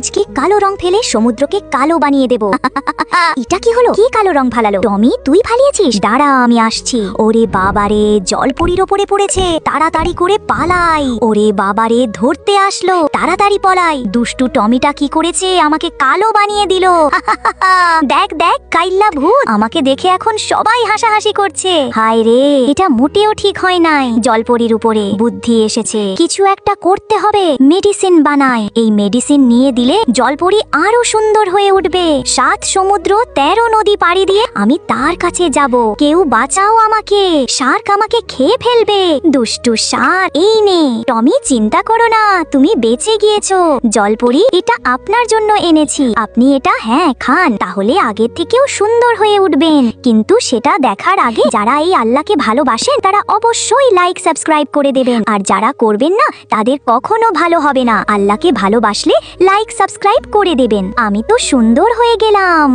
আজকে কালো রং ফেলে সমুদ্রকে কালো বানিয়ে দেব। এটা কি হলো? কি কালো রং ফালালো? টমি, তুই ফালিয়েছিস? দাঁড়া, আমি আসছি। ওরে বাবারে, জলপরীর ওপরে পড়েছে। তাড়াতাড়ি করে পালাই। ওরে বাবারে, ধরতে আসলো। তাড়াতাড়ি পলাই। দুষ্টু টমিটা কি করেছে? আমাকে কালো বানিয়ে দিল। দেখ দেখ, কাইল্লা ভূত। আমাকে দেখে এখন সবাই হাসাহাসি করছে। হায় রে, এটা মোটেও ঠিক হয় নাই। জলপরীর উপরে বুদ্ধি এসেছে, কিছু একটা করতে হবে। মেডিসিন বানাই। এই মেডিসিন নিয়ে দিলে জলপরী আরো সুন্দর হয়ে উঠবে। 7 সমুদ্র 13 নদী পাড়ি দিয়ে আমি তার কাছে যাব। কেউ বাঁচাও আমাকে, শার্ক আমাকে খেয়ে ফেলবে। দুষ্টু শার্ক, এই নে। টমি, চিন্তা করো না, তুমি বেঁচে গিয়েছো। জলপরী, এটা আপনার জন্য এনেছি। আপনি এটা খান, তাহলে আগের থেকেও সুন্দর হয়ে উঠবেন। কিন্তু সেটা দেখার আগে যারা এই আল্লাহকে ভালোবাসেন তারা অবশ্যই লাইক সাবস্ক্রাইব করে দেবেন। আর যারা করবেন না তাদের কখনো ভালো হবে না। আল্লাহকে ভালোবাসলে লাইক সাবস্ক্রাইব করে দেবেন। আমি তো সুন্দর হয়ে গেলাম।